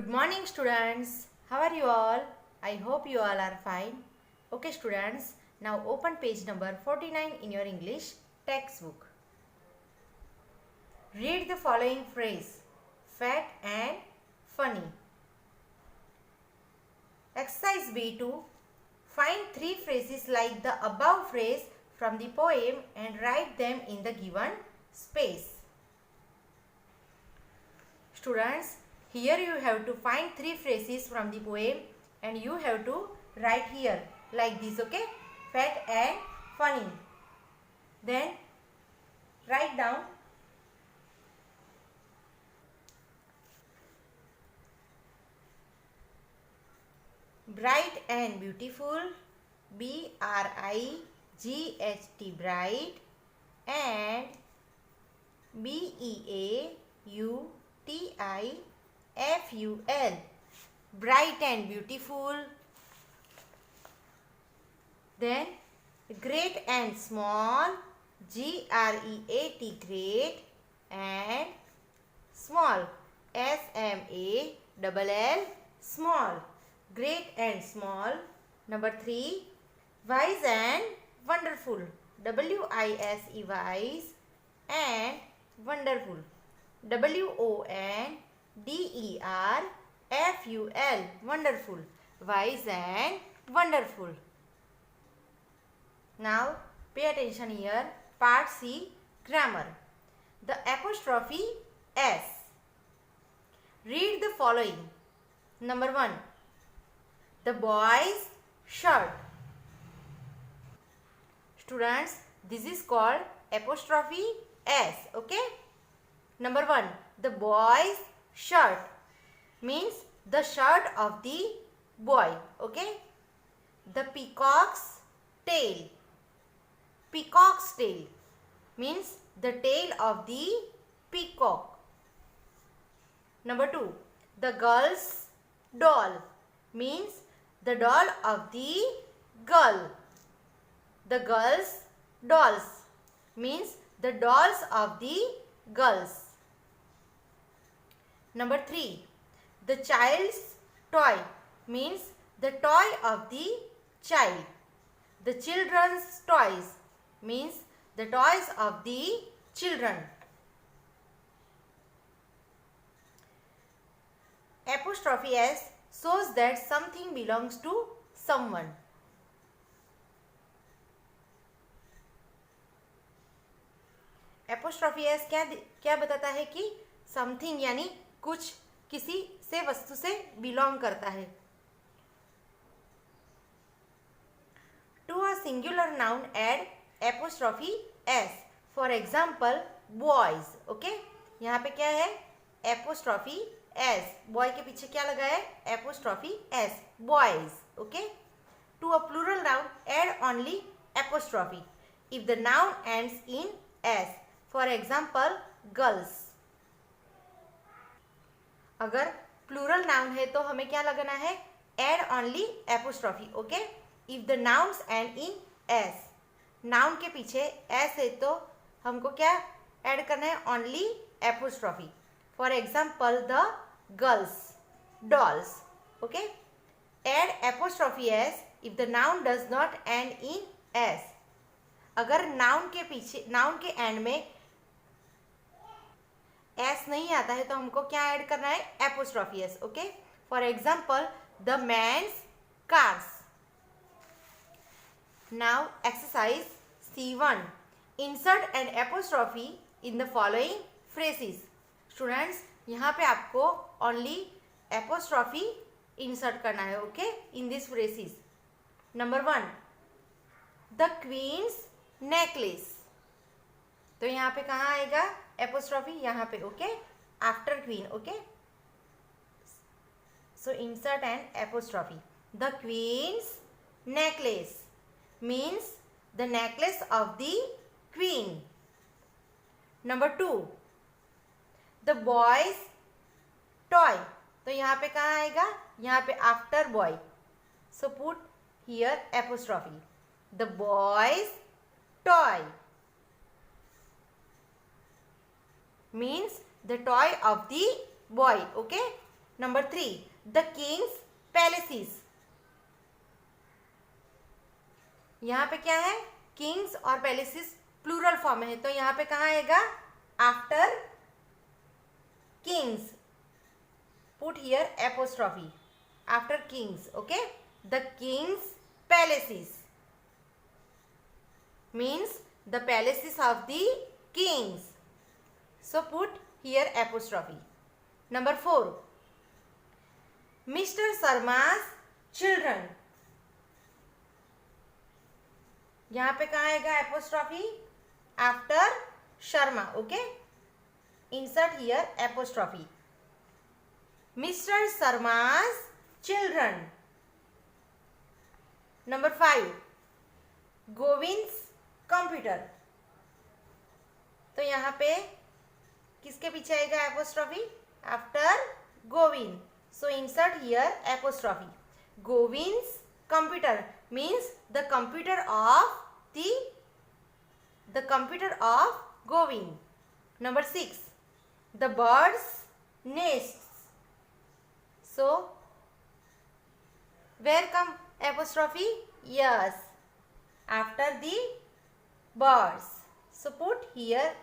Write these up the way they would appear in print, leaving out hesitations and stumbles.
Good morning students. How are you all? I hope you all are fine. Okay students, now open page number 49 in your English textbook. Read the following phrase, fat and funny. Exercise B2. Find three phrases like the above phrase from the poem and write them in the given space. Students, here you have to find three phrases from the poem and you have to write here like this, okay? Fat and funny. Then write down bright and beautiful, B-R-I-G-H-T, bright, and B-E-A-U-T-I-F-U-L, bright and beautiful. Then great and small, G-R-E-A-T, great, and small, S-M-A-L-L, small, great and small. Number 3, wise and wonderful, W-I-S-E, wise, and wonderful, W-O-N-D-E-R-F-U-L, wonderful, wise and wonderful. Now pay attention here. Part C, grammar. The apostrophe S. Read the following. Number 1, the boy's shirt. Students, this is called apostrophe S, okay? Number 1, the boy's shirt means the shirt of the boy, okay? The peacock's tail. Peacock's tail means the tail of the peacock. Number 2, the girl's doll means the doll of the girl. The girl's dolls means the dolls of the girls. Number 3, the child's toy means the toy of the child. The children's toys means the toys of the children. Apostrophe S shows that something belongs to someone. Apostrophe S क्या बताता है कि something यानी कुछ किसी से वस्तु से बिलोंग करता है. To a singular noun add apostrophe S. For example boys, okay. यहाँ पे क्या है? Apostrophe S. बॉय के पीछे क्या लगा है? Apostrophe S, boys, okay. To a plural noun add only apostrophe if the noun ends in S. For example girls. अगर प्लूरल नाउन है तो हमें क्या लगाना है? Add only apostrophe, okay. If the nouns end in S. Noun के पीछे S है तो हमको क्या ऐड करना है? Only apostrophe. For example the girls, dolls, okay. Add apostrophe S if the noun does not end in S. अगर noun के पीछे, नाउन के एंड में एस नहीं आता है तो हमको क्या ऐड करना है? Apostrophe S, okay. For example the man's cars. Now exercise C1. Insert an apostrophe in the following phrases. Students, यहाँ पे आपको ओनली एपोस्ट्रॉफी इंसर्ट करना है, okay, in this phrases. Number 1, the queen's necklace. तो यहाँ पे कहाँ आएगा एपोस्ट्रॉफी? यहाँ पे, okay, after queen, okay. So insert an apostrophe. The queen's necklace means the necklace of the queen. Number 2, the boy's toy. तो यहाँ पे कहाँ आएगा? यहाँ पे after boy. So put here apostrophe. The boy's toy means the toy of the boy, okay. Number 3, the Kings palaces. यहाँ पे क्या है, किंग्स और पैलेसेस प्लूरल फॉर्म में है, तो यहाँ पे कहाँ आएगा, after Kings, put here apostrophe, after Kings, okay. The Kings palaces means the palaces of the kings, so put here apostrophe. Number 4, Mr. Sharma's children, यहाँ पे कहाँ आएगा apostrophe, after Sharma, okay, insert here apostrophe. Mr. Sharma's children. Number 5, Govind's computer, तो यहाँ पे किसके पीछे आएगा apostrophe, after Govind, so insert here apostrophe. Govind's computer means the computer of Govind. Number 6, the birds nests, so where come apostrophe, yes, after the birds, so put here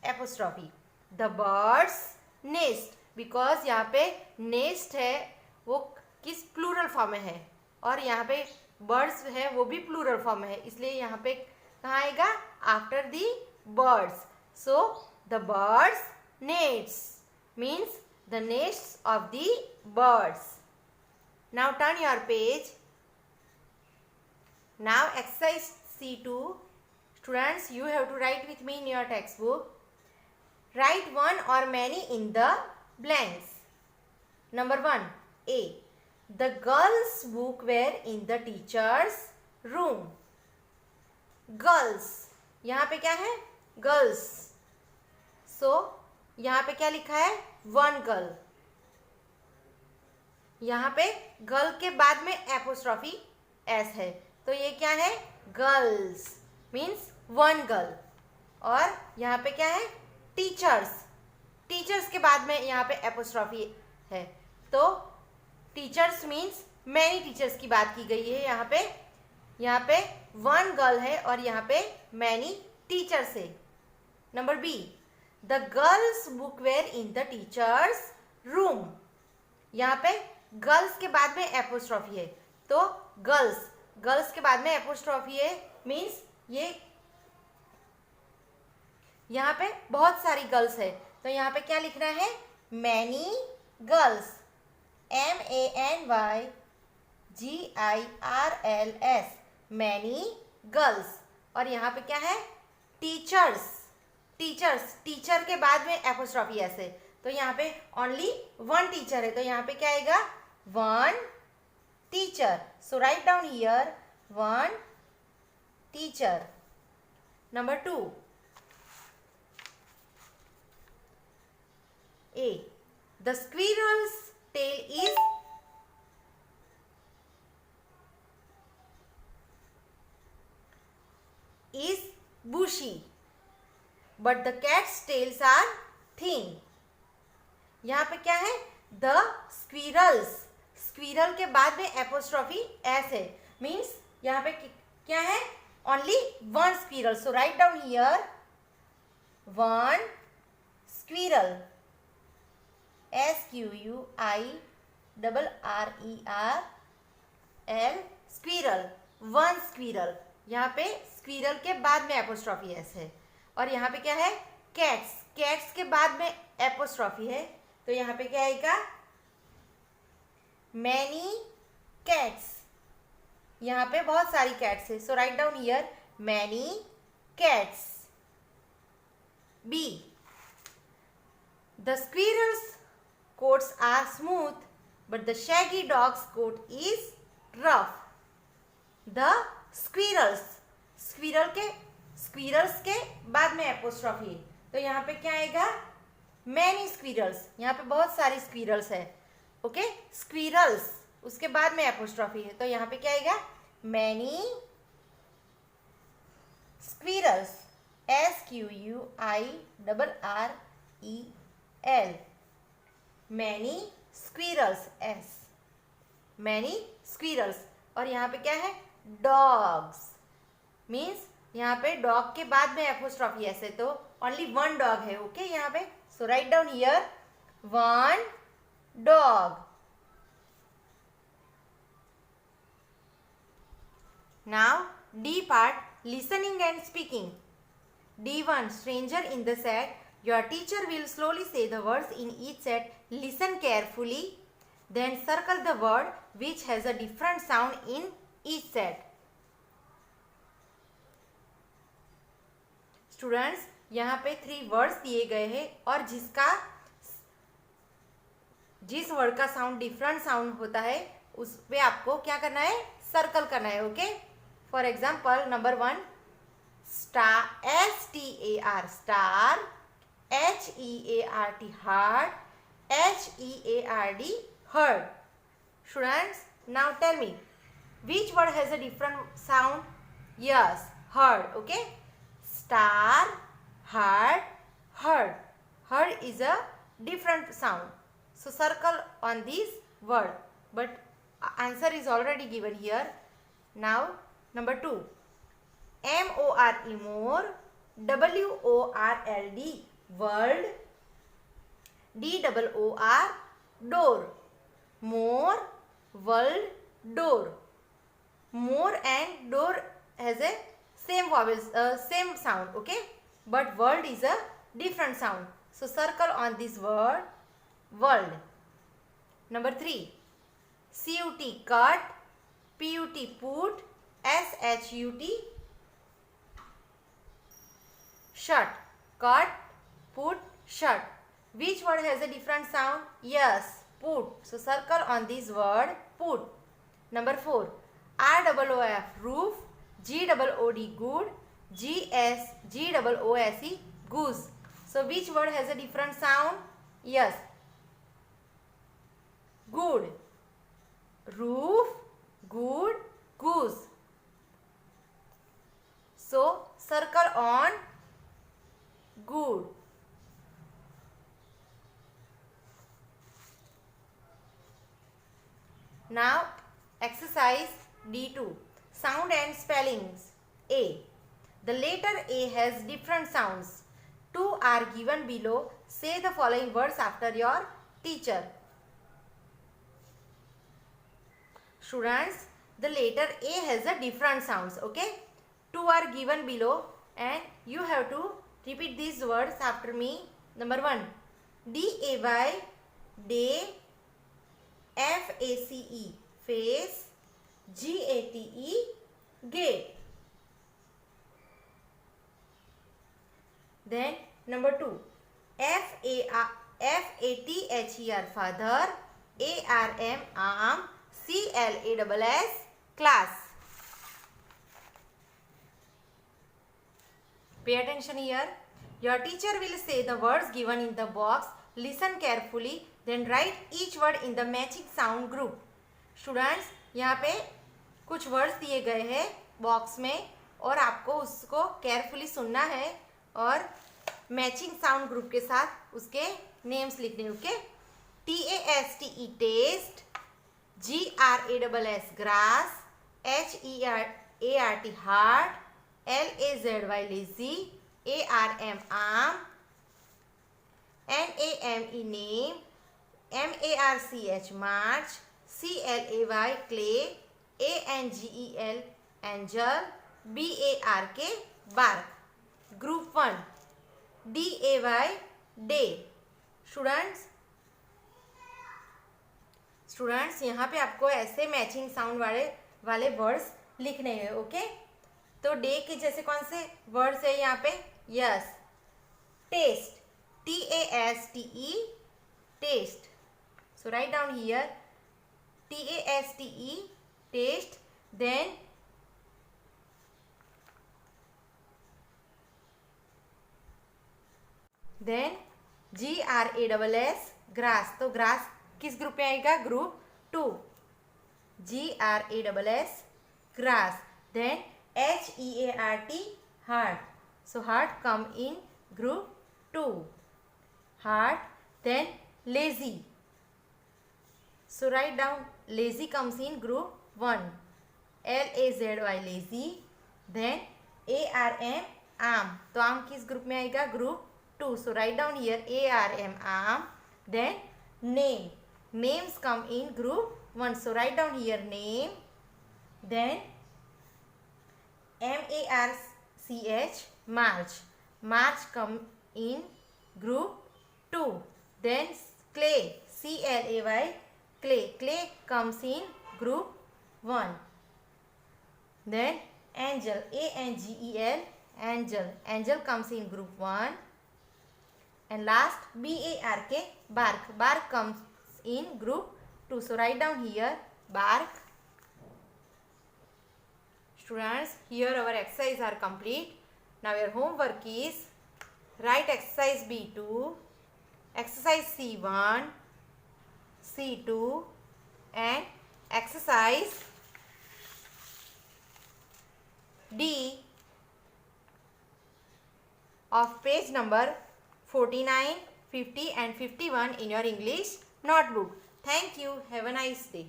apostrophe. The birds nest, because यहाँ पे nest है वो किस plural form में है, और यहाँ पे birds है वो भी प्लूरल फॉर्म में है, इसलिए यहाँ पे कहाँ आएगा, after the birds. So the birds nests means the nests of the birds. Now turn your page. Now exercise C2. Students, you have to write with me in your textbook. Write one or many in the blanks. Number 1, A. The girls' book were in the teacher's room. Girls, यहाँ पे क्या है, girls. So यहाँ पे क्या लिखा है, one girl. यहाँ पे गर्ल के बाद में एपोस्ट्रॉफी एस है, तो ये क्या है, गर्ल्स मीन्स वन गर्ल. और यहाँ पे क्या है, टीचर्स, टीचर्स के बाद में यहाँ पे एपोस्ट्रॉफी है, तो टीचर्स मीन्स मैनी टीचर्स की बात की गई है. यहाँ पे वन गर्ल है और यहाँ पे मैनी टीचर्स है. Number B, the girls book were in the teachers room. यहाँ पे गर्ल्स के बाद में एपोस्ट्रॉफी है, तो गर्ल्स के बाद में एपोस्ट्रॉफी है मीन्स ये यहाँ पे बहुत सारी गर्ल्स है, तो यहाँ पे क्या लिखना है, many girls, MANYGIRLS, many girls. और यहाँ पे क्या है, टीचर्स, टीचर के बाद में एपोस्ट्रॉफी एस है, तो यहाँ पे ओनली वन टीचर है, तो यहाँ पे क्या आएगा, one teacher. So write down here one teacher. Number 2, A. The squirrel's tail is bushy, but the cat's tails are thin. यहाँ पे क्या है, द स्क्विरल्स, स्क्विरल के बाद में एपोस्ट्रॉफी एस है, मीन्स यहाँ पे क्या है, only one squirrel. So write down here one squirrel, SQUIRREL, squirrel, one squirrel. यहाँ पे स्क्विरल के बाद में एपोस्ट्रॉफी एस है. और यहाँ पे क्या है, कैट्स के बाद में एपोस्ट्रॉफी है, तो यहाँ पे क्या आएगा, मैनी कैट्स. यहाँ पे बहुत सारी कैट्स है, so write down here many cats. B, the squirrels coats are smooth, but the shaggy dog's coat is rough. The squirrels के बाद में एपोस्ट्रॉफी है, तो यहाँ पे क्या आएगा, मैनी स्क्विरल्स. यहाँ पे बहुत सारी स्क्विरल्स है, ओके. स्क्विरल्स उसके बाद में एपोस्ट्रॉफी है, तो यहाँ पे क्या आएगा, many squirrels, SQUIRREL, many squirrels, S, many squirrels. और यहाँ पे क्या है, डॉग्स, मीन्स यहाँ पे डॉग के बाद में एपोस्ट्रॉफी, ऐसे तो ओनली वन डॉग है, ओके यहाँ पे। So write down here one dog. Now D part, listening and speaking. D1, stranger in the set. Your teacher will slowly say the words in each set. Listen carefully. Then circle the word which has a different sound in each set. Students, यहाँ पे 3 words दिए गए हैं और जिस word का sound different sound होता है उस पे आपको क्या करना है, सर्कल करना है, okay. For example number 1, star, STAR star, HEART heart, HEARD heard. Students, now tell me which word has a different sound? Yes, heard, okay. Star, heart, heard. Heard is a different sound. So circle on this word. But answer is already given here. Now number 2, MORE more, WORLD world, DOOR door. More, world, door. More and door has a same vowels, same sound, okay, but world is a different sound. So circle on this word, world. Number 3, CUT cut, PUT put, SHUT shut. Cut, put, shut. Which word has a different sound? Yes, put. So circle on this word, put. Number 4, ROOF roof, GOOD good, GOOSE goose. So which word has a different sound? Yes, good. Roof, good, goose. So circle on good. Now exercise D2, sound and spellings. A, the letter A has different sounds. 2 are given below. Say the following words after your teacher. Students, the letter A has a different sounds, okay. 2 are given below and you have to repeat these words after me. Number 1, DAY, day, FACE, face, GATE, gate. Then number 2, FATHER, father, ARM, arm, CLASS, class. Pay attention here. Your teacher will say the words given in the box. Listen carefully, then write each word in the matching sound group. Students, यहाँ पे कुछ words दिए गए हैं box में और आपको उसको केयरफुली सुनना है और मैचिंग साउंड ग्रुप के साथ उसके नेम्स लिखने, okay. TASTE taste, GRASS grass, HEART heart, LAZY lazy, ARM arm, NAME name, MARCH march, CLAY clay, ANGEL angel, BARK bark. Group 1, DAY day. Students यहाँ पे आपको ऐसे मैचिंग साउंड वाले words लिखने हैं, ओके। तो डे के जैसे कौन से वर्ड्स है यहाँ पे? Yes, taste, TASTE taste. So write down here TASTE taste. Then GRASS grass. तो ग्रास किस ग्रुप में आएगा? Group 2. GRASS grass. Then HEART heart. So heart come in group 2. Heart. Then lazy. So write down lazy comes in group 1. LAZY lazy. Then ARM arm. तो arm किस group में आएगा? Group 2. So write down here ARM arm. Then name. Names come in group 1. So write down here name. Then MARCH March. March come in group 2. Then clay CLAY clay. Clay comes in group 1. Then angel ANGEL angel. Angel comes in group 1. And last BARK bark. Bark comes in group 2. So write down here bark. Students, here our exercise are complete. Now your homework is write exercise B2, exercise C1, C2 and exercise D of page number 49, 50 and 51 in your English notebook. Thank you. Have a nice day.